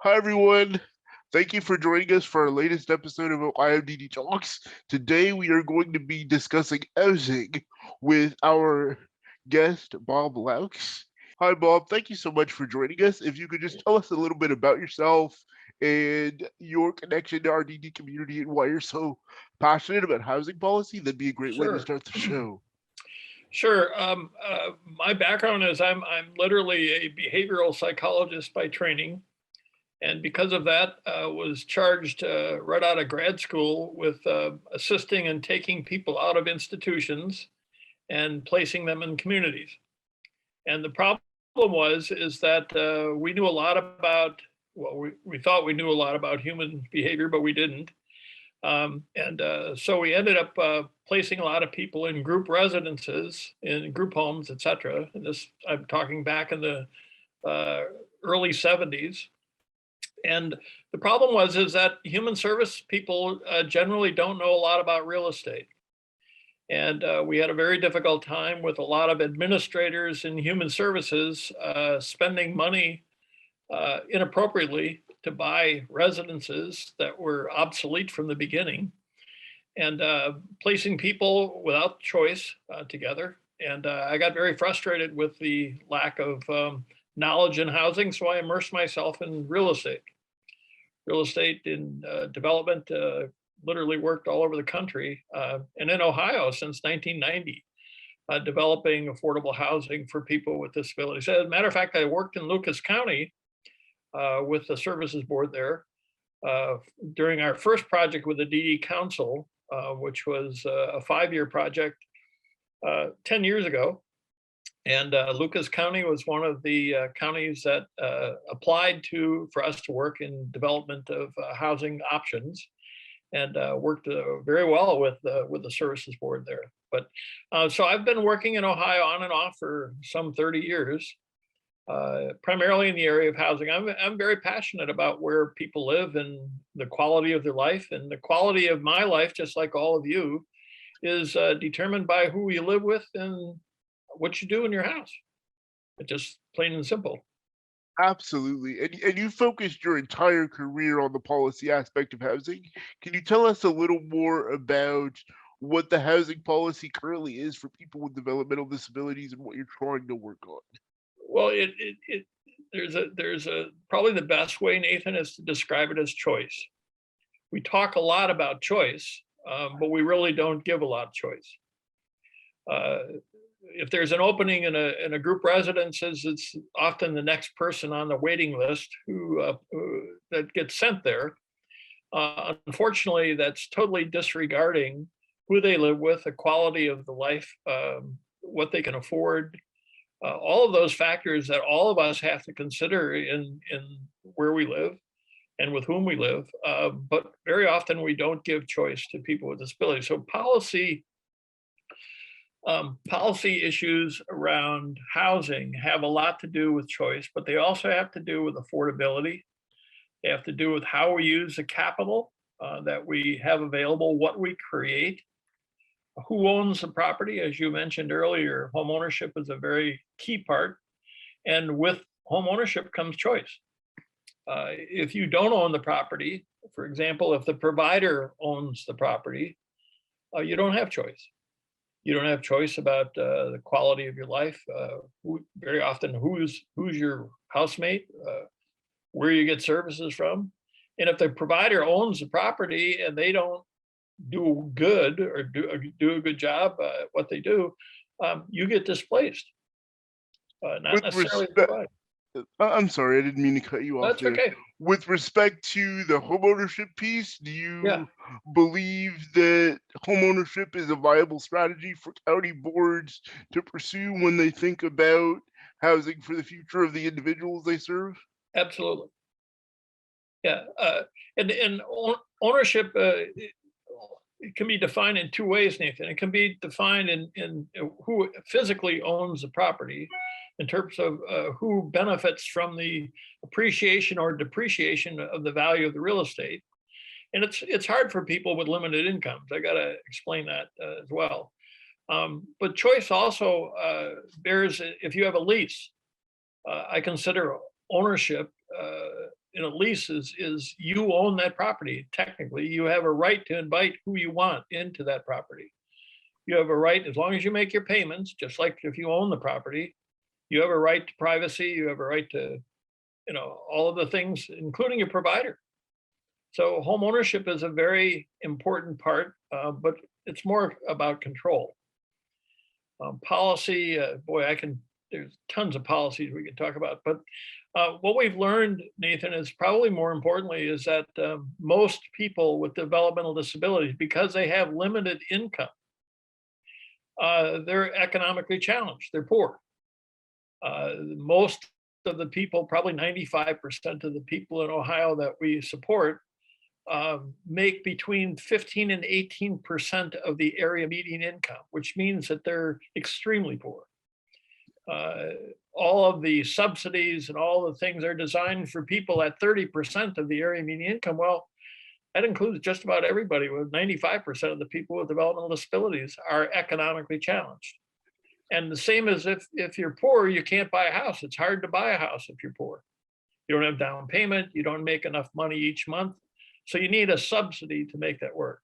Hi, everyone. Thank you for joining us for our latest episode of IMDD Talks. Today, we are going to be discussing housing with our guest, Bob Laux. Hi, Bob. Thank you so much for joining us. If you could just tell us a little bit about yourself and your connection to our DD community and why you're so passionate about housing policy, that'd be a great way to Sure. start the show. Sure. My background is I'm literally a behavioral psychologist by training, and because of that, was charged right out of grad school with assisting and taking people out of institutions and placing them in communities. And the problem is that we knew a lot about, well, we thought we knew a lot about human behavior, but we didn't. So we ended up placing a lot of people in group residences, in group homes, et cetera. And this, I'm talking back in the early 70s. And the problem is that human service people generally don't know a lot about real estate. And we had a very difficult time with a lot of administrators in human services spending money inappropriately to buy residences that were obsolete from the beginning, and placing people without choice together. And I got very frustrated with the lack of knowledge in housing, so I immersed myself in real estate. Real estate in development, literally worked all over the country and in Ohio since 1990. Developing affordable housing for people with disabilities. As a matter of fact, I worked in Lucas County with the services board there during our first project with the DD Council, which was a 5-year project 10 years ago. And Lucas County was one of the counties that applied for us to work in development of housing options, and worked very well with the services board there. But so I've been working in Ohio on and off for some 30 years. Primarily in the area of housing. I'm very passionate about where people live and the quality of their life, and the quality of my life, just like all of you, is determined by who you live with and what you do in your house. It's just plain and simple. Absolutely. And you focused your entire career on the policy aspect of housing. Can you tell us a little more about what the housing policy currently is for people with developmental disabilities and what you're trying to work on? Well, there's a probably the best way, Nathan, is to describe it as choice. We talk a lot about choice, but we really don't give a lot of choice. If there's an opening in a group residences, it's often the next person on the waiting list who that gets sent there. Unfortunately, that's totally disregarding who they live with, the quality of the life, what they can afford, all of those factors that all of us have to consider in where we live and with whom we live. But very often we don't give choice to people with disabilities. So policy issues around housing have a lot to do with choice, but they also have to do with affordability. They have to do with how we use the capital that we have available, what we create, who owns the property. As you mentioned earlier, home ownership is a very key part. And with home ownership comes choice. If you don't own the property, for example, if the provider owns the property, you don't have choice. You don't have choice about the quality of your life. Very often, who's your housemate, where you get services from. And if the provider owns the property and they don't do good or do a good job at what they do, you get displaced. Not With necessarily the respect, provider. I'm sorry, I didn't mean to cut you off That's there. okay. With respect to the homeownership piece, do Yeah, you believe that homeownership is a viable strategy for county boards to pursue when they think about housing for the future of the individuals they serve? absolutely. Yeah, and ownership it can be defined in two ways, Nathan. It can be defined in who physically owns the property, in terms of who benefits from the appreciation or depreciation of the value of the real estate. And it's hard for people with limited incomes. I got to explain that as well. But choice also bears if you have a lease. I consider ownership in a lease is you own that property. Technically, you have a right to invite who you want into that property. You have a right, as long as you make your payments, just like if you own the property, you have a right to privacy. You have a right to, all of the things, including your provider. So home ownership is a very important part, but it's more about control. Policy, there's tons of policies we can talk about, but what we've learned, Nathan, is probably more importantly is that most people with developmental disabilities, because they have limited income, they're economically challenged. They're poor. Most of the people, probably 95% of the people in Ohio that we support, make between 15 and 18% of the area median income, which means that they're extremely poor. All of the subsidies and all the things are designed for people at 30% of the area median income. Well, that includes just about everybody. With 95% of the people with developmental disabilities are economically challenged. And the same as if you're poor, you can't buy a house. It's hard to buy a house if you're poor. You don't have down payment. You don't make enough money each month. So you need a subsidy to make that work.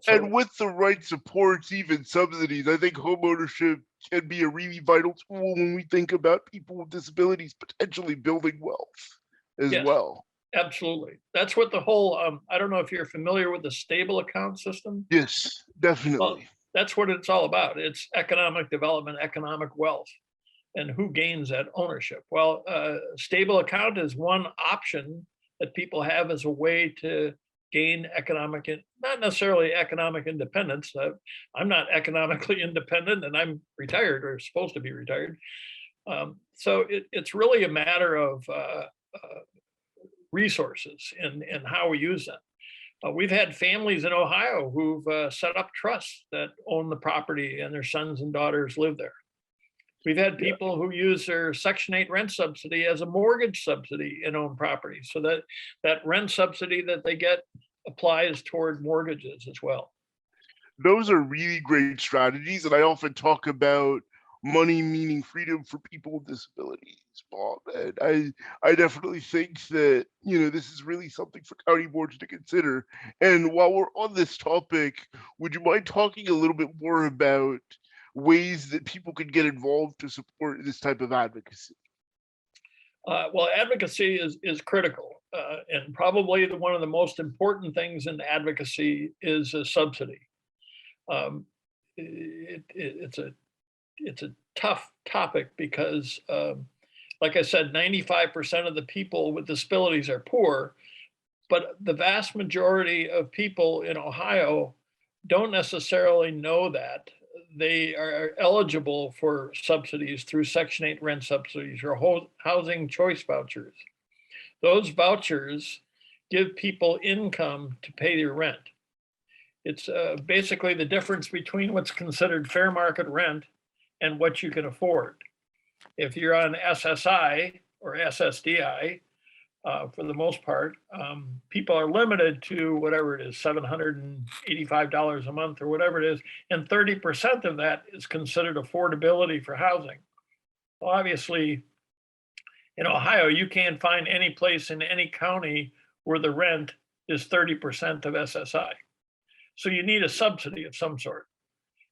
And with the right supports, even subsidies, I think homeownership can be a really vital tool when we think about people with disabilities potentially building wealth as well. Absolutely. That's what the whole, I don't know if you're familiar with the stable account system. Yes, definitely. Well, that's what it's all about. It's economic development, economic wealth, and who gains that ownership. Well, stable account is one option that people have as a way to gain not necessarily economic independence. I'm not economically independent, and I'm retired or supposed to be retired. So it's really a matter of resources and how we use them. We've had families in Ohio who've set up trusts that own the property and their sons and daughters live there. We've had people who use their Section 8 rent subsidy as a mortgage subsidy in owned property, so that rent subsidy that they get applies toward mortgages as well. Those are really great strategies, and I often talk about money meaning freedom for people with disabilities, Bob. And I definitely think that, this is really something for county boards to consider. And while we're on this topic, would you mind talking a little bit more about ways that people can get involved to support this type of advocacy? Well, advocacy is critical. And probably one of the most important things in advocacy is a subsidy. It's a tough topic because, like I said, 95% of the people with disabilities are poor, but the vast majority of people in Ohio don't necessarily know that. They are eligible for subsidies through Section 8 rent subsidies or housing choice vouchers. Those vouchers give people income to pay their rent. It's basically the difference between what's considered fair market rent and what you can afford. If you're on SSI or SSDI, for the most part, people are limited to whatever it is, $785 a month or whatever it is, and 30% of that is considered affordability for housing. Well, obviously, in Ohio, you can't find any place in any county where the rent is 30% of SSI. So you need a subsidy of some sort.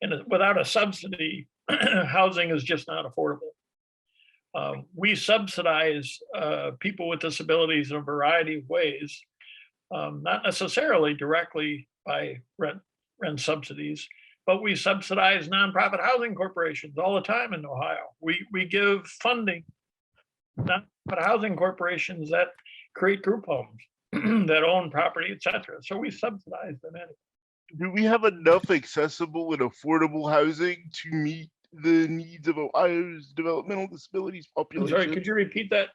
And without a subsidy, housing is just not affordable. We subsidize people with disabilities in a variety of ways, not necessarily directly by rent subsidies, but we subsidize nonprofit housing corporations all the time in Ohio. We give funding to nonprofit housing corporations that create group homes, that own property, et cetera. So we subsidize them anyway. Do we have enough accessible and affordable housing to meet the needs of Ohio's developmental disabilities population? I'm sorry, could you repeat that?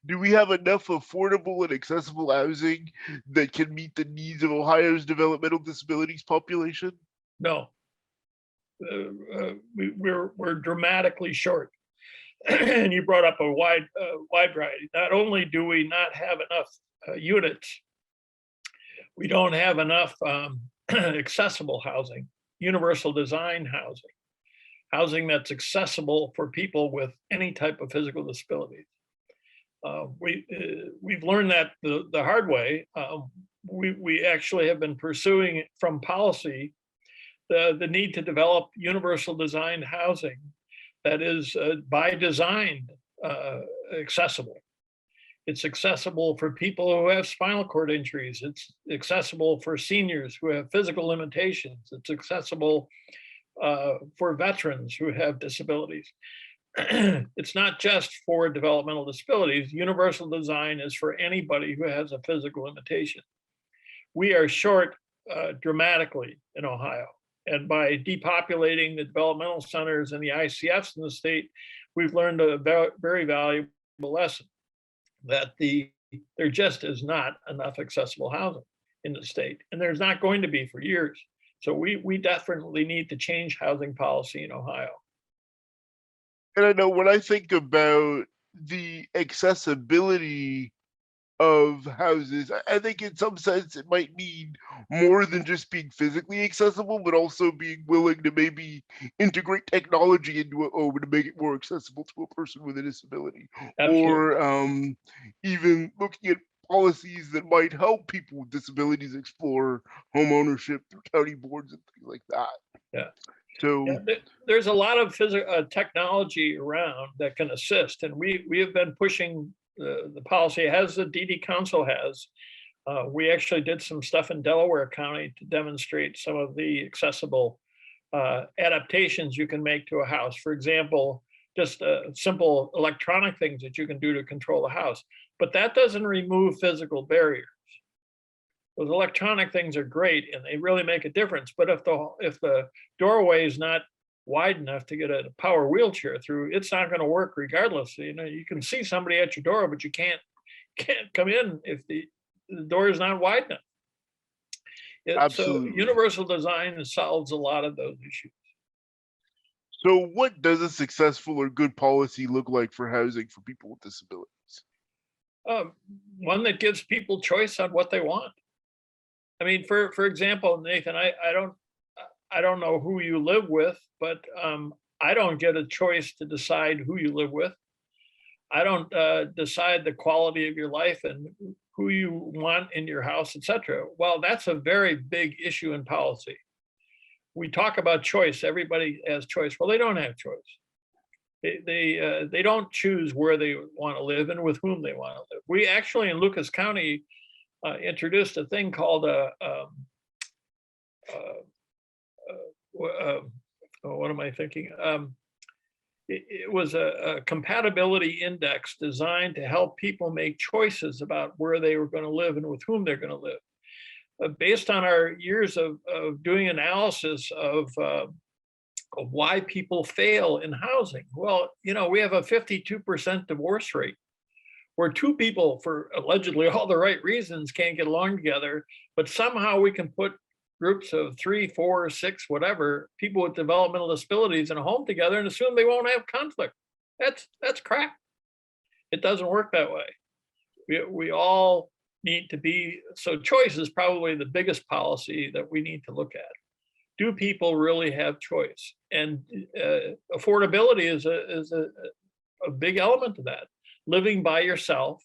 Do we have enough affordable and accessible housing that can meet the needs of Ohio's developmental disabilities population? No. We're dramatically short. And you brought up a wide variety. Not only do we not have enough units, we don't have enough accessible housing, universal design housing that's accessible for people with any type of physical disability. We've learned that the hard way. We actually have been pursuing from policy the need to develop universal design housing that is by design accessible. It's accessible for people who have spinal cord injuries. It's accessible for seniors who have physical limitations. It's accessible for veterans who have disabilities. It's not just for developmental disabilities. Universal design is for anybody who has a physical limitation. We are short dramatically in Ohio. And by depopulating the developmental centers and the ICFs in the state, we've learned a very valuable lesson that there just is not enough accessible housing in the state. And there's not going to be for years. So we definitely need to change housing policy in Ohio. And I know when I think about the accessibility of houses, I think in some sense it might mean more than just being physically accessible, but also being willing to maybe integrate technology into a home to make it more accessible to a person with a disability. Absolutely. Or even looking at policies that might help people with disabilities explore home ownership through county boards and things like that. Yeah. So Yeah, there's a lot of technology around that can assist, and we have been pushing the policy as the DD Council has. We actually did some stuff in Delaware County to demonstrate some of the accessible adaptations you can make to a house. For example, just simple electronic things that you can do to control the house. But that doesn't remove physical barriers. Those electronic things are great and they really make a difference. But if the doorway is not wide enough to get a power wheelchair through, it's not going to work regardless. You know, you can see somebody at your door, but you can't come in if the door is not wide enough. So absolutely. universal design solves a lot of those issues. So what does a successful or good policy look like for housing for people with disabilities? One that gives people choice on what they want. I mean, for example, Nathan, I don't know who you live with, but I don't get a choice to decide who you live with. I don't decide the quality of your life and who you want in your house, etc. Well, that's a very big issue in policy. We talk about choice. Everybody has choice. Well, they don't have choice. They don't choose where they want to live and with whom they want to live. We actually in Lucas County introduced a thing called what am I thinking? It was a compatibility index designed to help people make choices about where they were going to live and with whom they're going to live. Based on our years of doing analysis of why people fail in housing. Well, you know, we have a 52% divorce rate where two people for allegedly all the right reasons can't get along together, but somehow we can put groups of 3, 4, 6, whatever, people with developmental disabilities in a home together and assume they won't have conflict. That's crap. It doesn't work that way. We all need to be, so choice is probably the biggest policy that we need to look at. Do people really have choice? And affordability is a big element of that. Living by yourself,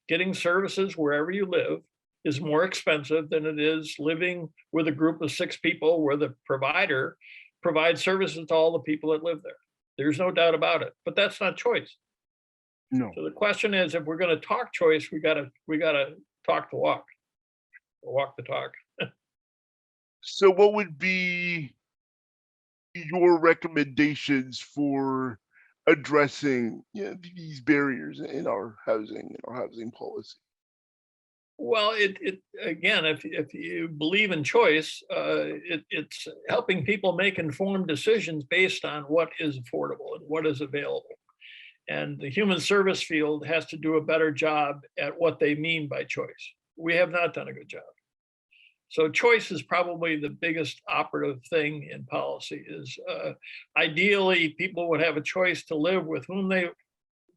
getting services wherever you live is more expensive than it is living with a group of 6 people where the provider provides services to all the people that live there. There's no doubt about it, but that's not choice. No. So the question is, if we're going to talk choice, we gotta talk the walk, or walk the talk. So what would be your recommendations for addressing these barriers in our housing policy? Well, it again, if you believe in choice, it's helping people make informed decisions based on what is affordable and what is available. And the human service field has to do a better job at what they mean by choice. We have not done a good job. So choice is probably the biggest operative thing in policy. Is ideally people would have a choice to live with whom they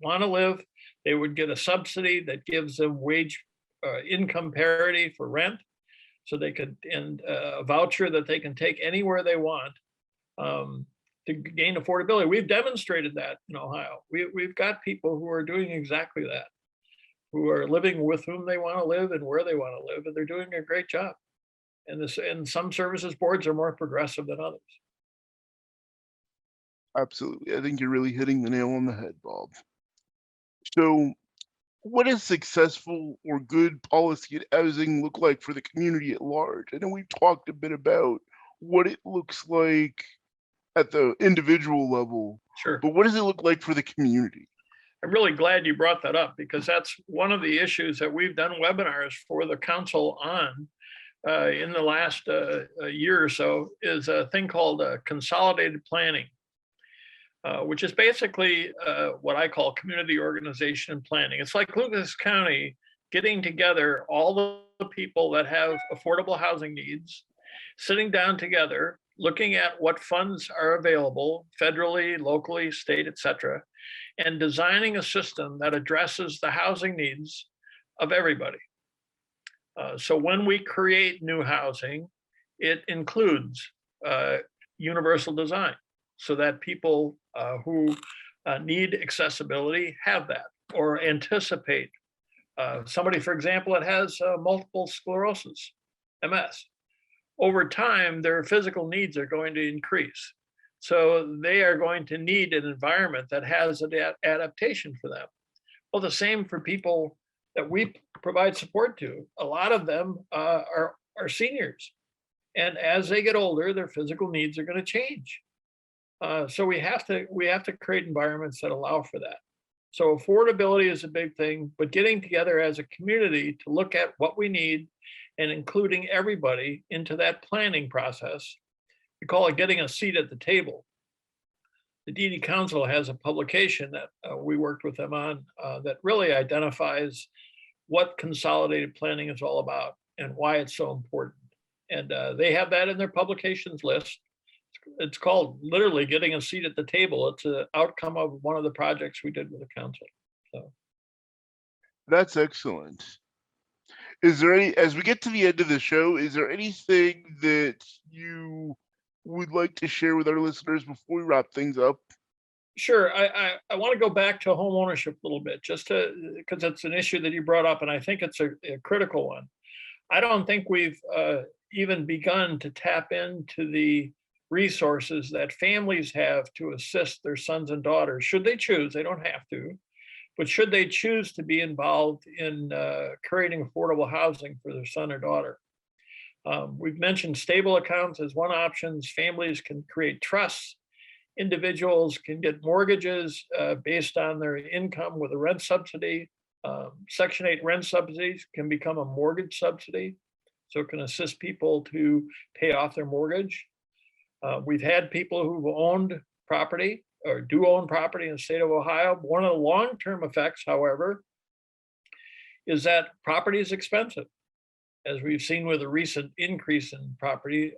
want to live. They would get a subsidy that gives them wage income parity for rent, so they could, and a voucher that they can take anywhere they want to gain affordability. We've demonstrated that in Ohio. We've got people who are doing exactly that. who are living with whom they want to live and where they want to live, and they're doing a great job. And some services boards are more progressive than others. Absolutely. I think you're really hitting the nail on the head, Bob. So, what does successful or good policy at housing look like for the community at large? I know we've talked a bit about what it looks like at the individual level, Sure. but what does it look like for the community? I'm really glad you brought that up, because that's one of the issues that we've done webinars for the council on in the last year or so, is a thing called consolidated planning, which is basically what I call community organization and planning. It's like Lucas County getting together all the people that have affordable housing needs, sitting down together, looking at what funds are available federally, locally, state, et cetera, and designing a system that addresses the housing needs of everybody. So when we create new housing, it includes universal design, so that people who need accessibility have that, or anticipate. Somebody, for example, that has multiple sclerosis, MS, over time, their physical needs are going to increase. So they are going to need an environment that has an adaptation for them. Well, the same for people that we provide support to. A lot of them are seniors. And as they get older, their physical needs are going to change. So we have to create environments that allow for that. So affordability is a big thing, but getting together as a community to look at what we need and including everybody into that planning process. We call it getting a seat at the table. The DD Council has a publication that we worked with them on that really identifies what consolidated planning is all about and why it's so important. And they have that in their publications list. It's called literally getting a seat at the table. It's an outcome of one of the projects we did with the council. So That's excellent. Is there any, as we get to the end of the show, is there anything that you would like to share with our listeners before we wrap things up? sure, I want to go back to home ownership a little bit, just to, because it's an issue that you brought up, and I think it's a critical one. I don't think we've even begun to tap into the resources that families have to assist their sons and daughters, should they choose. They don't have to, but should they choose to be involved in creating affordable housing for their son or daughter. We've mentioned stable accounts as one option. Families can create trusts. Individuals can get mortgages based on their income with a rent subsidy. Section 8 rent subsidies can become a mortgage subsidy, so it can assist people to pay off their mortgage. We've had people who've owned property or do own property in the state of Ohio. One of the long-term effects, however, is that property is expensive. As we've seen with a recent increase in property,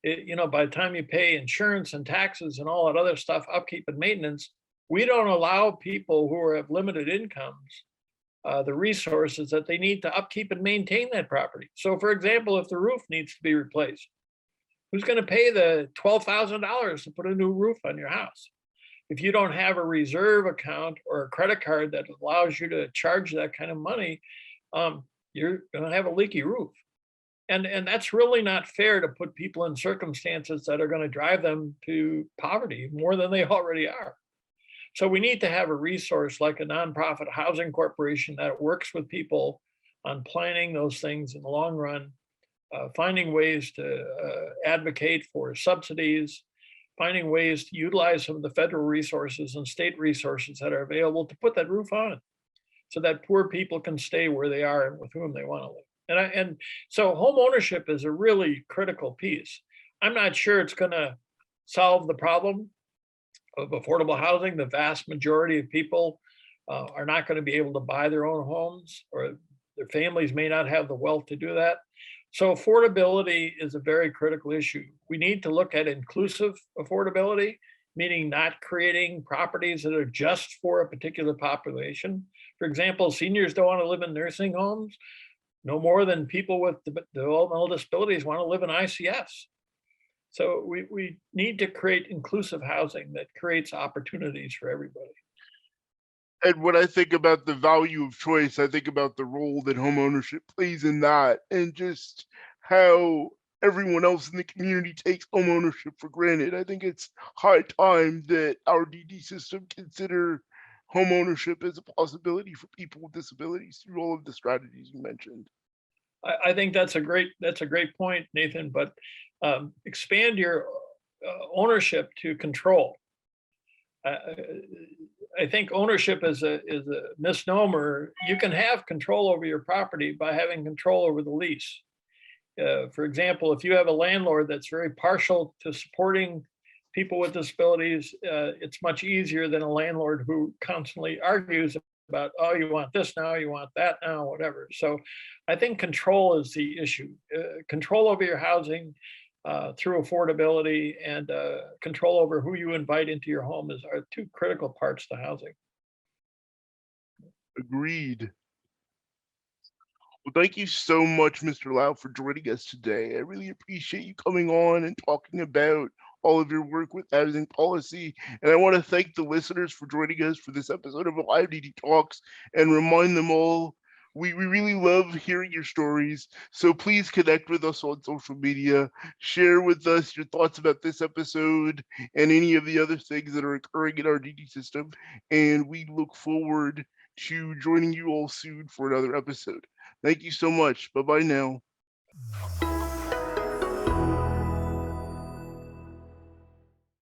by the time you pay insurance and taxes and all that other stuff, upkeep and maintenance, we don't allow people who have limited incomes the resources that they need to upkeep and maintain that property. So for example, if the roof needs to be replaced, who's going to pay the $12,000 to put a new roof on your house? If you don't have a reserve account or a credit card that allows you to charge that kind of money, you're going to have a leaky roof. And that's really not fair to put people in circumstances that are going to drive them to poverty more than they already are. So we need to have a resource like a nonprofit housing corporation that works with people on planning those things in the long run, finding ways to advocate for subsidies, finding ways to utilize some of the federal resources and state resources that are available to put that roof on, so that poor people can stay where they are and with whom they want to live. And so home ownership is a really critical piece. I'm not sure it's going to solve the problem of affordable housing. The vast majority of people are not going to be able to buy their own homes, or their families may not have the wealth to do that. So affordability is a very critical issue. We need to look at inclusive affordability, meaning not creating properties that are just for a particular population. For example, seniors don't want to live in nursing homes no more than people with developmental disabilities want to live in ICS. So we need to create inclusive housing that creates opportunities for everybody. And when I think about the value of choice, I think about the role that homeownership plays in that, and just how everyone else in the community takes homeownership for granted. I think it's high time that our DD system consider homeownership as a possibility for people with disabilities through all of the strategies you mentioned. I think that's a great point, Nathan. But expand your ownership to control. Uh, I think ownership is a misnomer. You can have control over your property by having control over the lease. For example, if you have a landlord that's very partial to supporting people with disabilities, it's much easier than a landlord who constantly argues about, oh, you want this now, you want that now, whatever. So I think control is the issue. Control over your housing through affordability and control over who you invite into your home are two critical parts to housing. Agreed. Well, thank you so much, Mr. Lau, for joining us today. I really appreciate you coming on and talking about all of your work with housing policy. And I want to thank the listeners for joining us for this episode of IDD Talks and remind them all we really love hearing your stories. So please connect with us on social media, share with us your thoughts about this episode and any of the other things that are occurring in our DD system. And we look forward to joining you all soon for another episode. Thank you so much. Bye bye now.